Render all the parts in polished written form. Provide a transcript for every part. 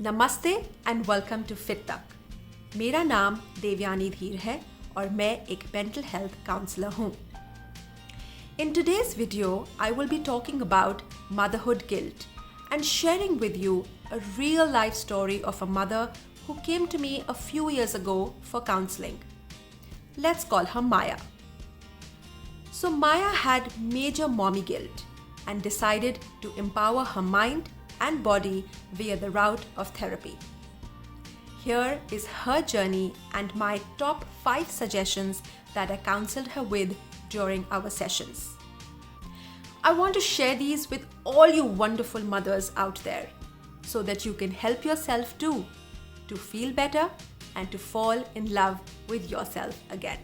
नमस्ते and welcome to fit तक। मेरा नाम देवयानी धीर है और मैं एक मेंटल हेल्थ काउंसलर हूँ। In today's video, I will be talking about motherhood guilt and sharing with you a real life story of a mother who came to me a few years ago for counseling. Let's call her Maya. So Maya had major mommy guilt and decided to empower her mind and body via the route of therapy. Here is her journey and my top 5 suggestions that I counseled her with during our sessions. I want to share these with all you wonderful mothers out there so that you can help yourself too to feel better and to fall in love with yourself again.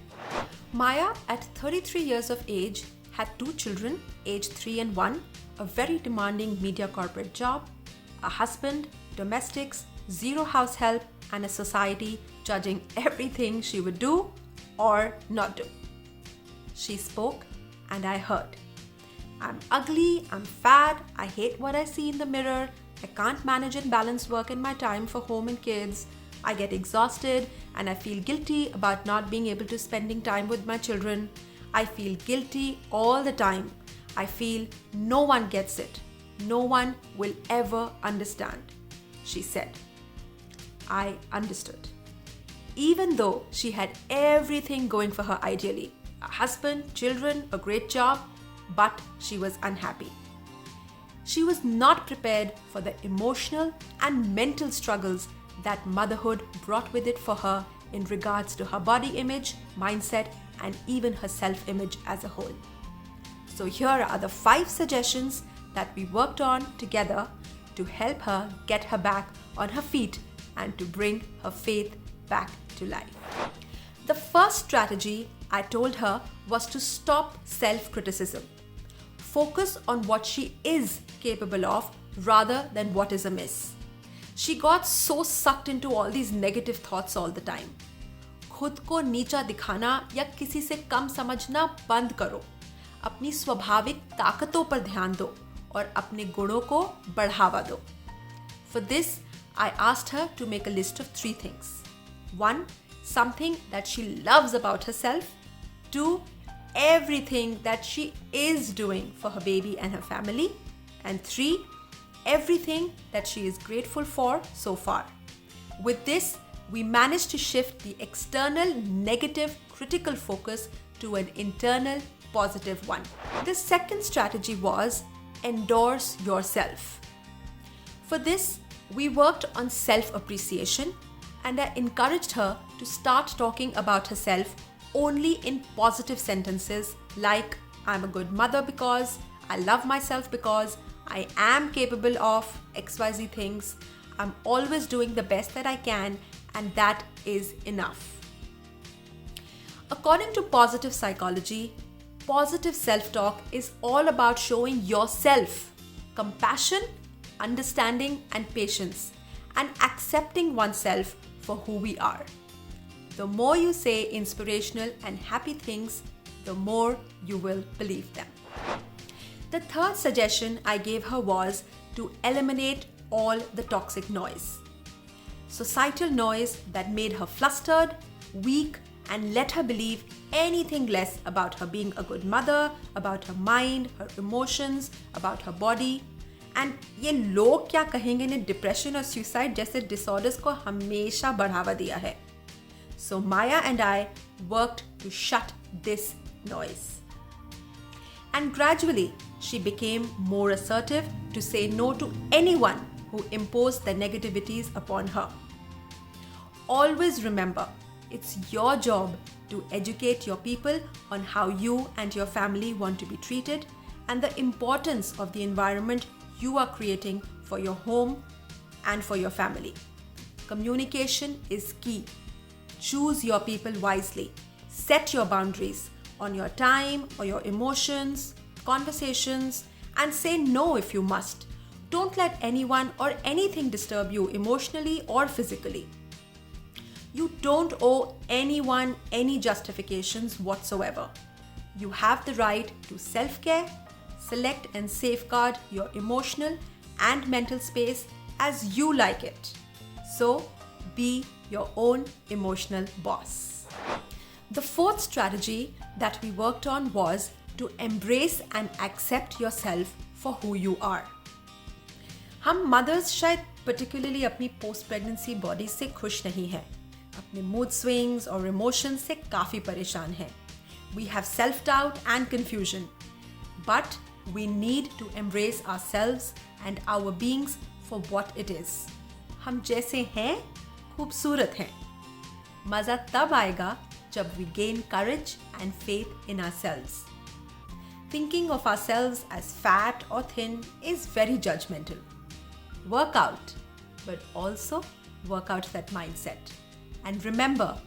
Maya, at 33 years of age, had 2 children, aged 3 and 1, a very demanding media corporate job, a husband, domestics, 0 house help, and a society judging everything she would do or not do. She spoke and I heard. I'm ugly, I'm fat, I hate what I see in the mirror, I can't manage and balance work and my time for home and kids, I get exhausted and I feel guilty about not being able to spending time with my children. I feel guilty all the time. I feel no one gets it. No one will ever understand, she said. I understood. Even though she had everything going for her ideally, a husband, children, a great job, but she was unhappy. She was not prepared for the emotional and mental struggles that motherhood brought with it for her in regards to her body image, mindset, and even her self-image as a whole. So here are the 5 suggestions that we worked on together to help her get her back on her feet and to bring her faith back to life. The first strategy I told her was to stop self-criticism. Focus on what she is capable of rather than what is amiss. She got so sucked into all these negative thoughts all the time. खुद को नीचा दिखाना या किसी से कम समझना बंद करो। अपनी स्वाभाविक ताकतों पर ध्यान दो और अपने गुणों को बढ़ावा दो। For this, I asked her to make a list of 3 things. 1. Something that she loves about herself. 2. Everything that she is doing for her baby and her family. And 3. Everything that she is grateful for so far. With this, we managed to shift the external negative critical focus to an internal positive one. The second strategy was endorse yourself. For this, we worked on self-appreciation and I encouraged her to start talking about herself only in positive sentences like I'm a good mother because, I love myself because, I am capable of XYZ things, I'm always doing the best that I can, and that is enough. According to positive psychology, positive self-talk is all about showing yourself compassion, understanding, and patience, and accepting oneself for who we are. The more you say inspirational and happy things, the more you will believe them. The third suggestion I gave her was to eliminate all the toxic noise. Societal noise that made her flustered, weak, and let her believe anything less about her being a good mother, about her mind, her emotions, about her body. And ये लोग क्या कहेंगे ने depression और suicide जैसे disorders को हमेशा बढ़ावा दिया है. So Maya and I worked to shut this noise. And gradually, she became more assertive to say no to anyone who imposed their negativities upon her. Always remember, it's your job to educate your people on how you and your family want to be treated and the importance of the environment you are creating for your home and for your family. Communication is key. Choose your people wisely. Set your boundaries on your time or your emotions, conversations, and say no if you must. Don't let anyone or anything disturb you emotionally or physically. You don't owe anyone any justifications whatsoever. You have the right to self-care. Select and safeguard your emotional and mental space as you like it. So, be your own emotional boss. The fourth strategy that we worked on was to embrace and accept yourself for who you are. हम mothers शायद particularly अपनी post pregnancy body से खुश नहीं हैं, अपने mood swings और emotions से काफ़ी परेशान हैं. We have self-doubt and confusion, but we need to embrace ourselves and our beings for what it is. हम जैसे हैं, खूबसूरत हैं. मज़ा तब आएगा जब we gain courage and faith in ourselves. Thinking of ourselves as fat or thin is very judgmental. Work out, but also work out that mindset. And remember,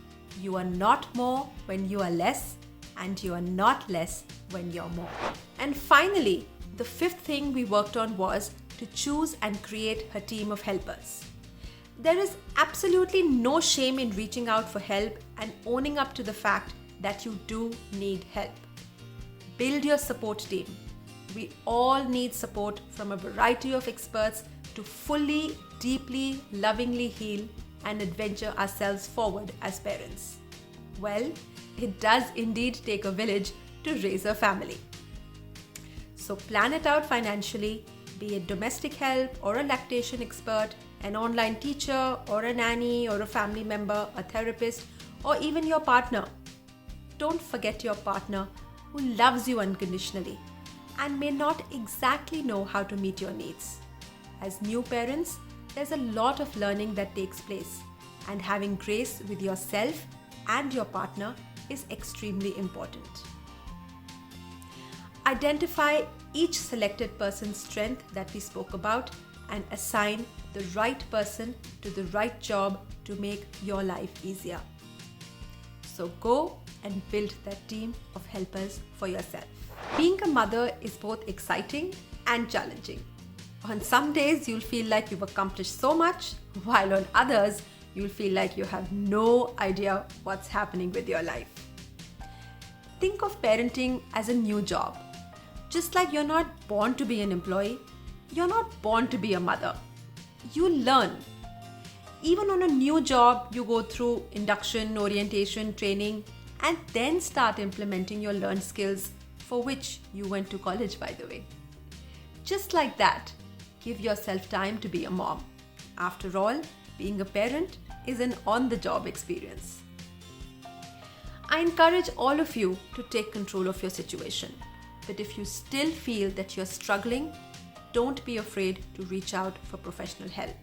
you are not more when you are less, and you are not less when you're more. And finally, the fifth thing we worked on was to choose and create a team of helpers. There is absolutely no shame in reaching out for help and owning up to the fact that you do need help. Build your support team. We all need support from a variety of experts to fully, deeply, lovingly heal and adventure ourselves forward as parents. Well, it does indeed take a village to raise a family. So plan it out financially, be it domestic help or a lactation expert, an online teacher or a nanny or a family member, a therapist, or even your partner. Don't forget your partner who loves you unconditionally and may not exactly know how to meet your needs. As new parents, there's a lot of learning that takes place, and having grace with yourself and your partner is extremely important. Identify each selected person's strength that we spoke about and assign the right person to the right job to make your life easier. So go and build that team of helpers for yourself. Being a mother is both exciting and challenging. On some days, you'll feel like you've accomplished so much, while on others, you'll feel like you have no idea what's happening with your life. Think of parenting as a new job. Just like you're not born to be an employee, you're not born to be a mother. You learn. Even on a new job, you go through induction, orientation, training, and then start implementing your learned skills for which you went to college, by the way. Just like that, give yourself time to be a mom. After all, being a parent is an on-the-job experience. I encourage all of you to take control of your situation. But if you still feel that you're struggling, don't be afraid to reach out for professional help.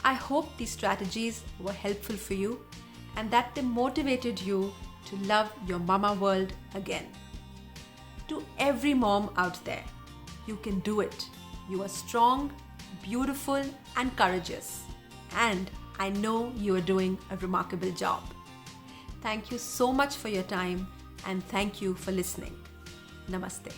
I hope these strategies were helpful for you and that they motivated you to love your mama world again. To every mom out there, you can do it. You are strong, beautiful, and courageous. And I know you are doing a remarkable job. Thank you so much for your time and thank you for listening. Namaste.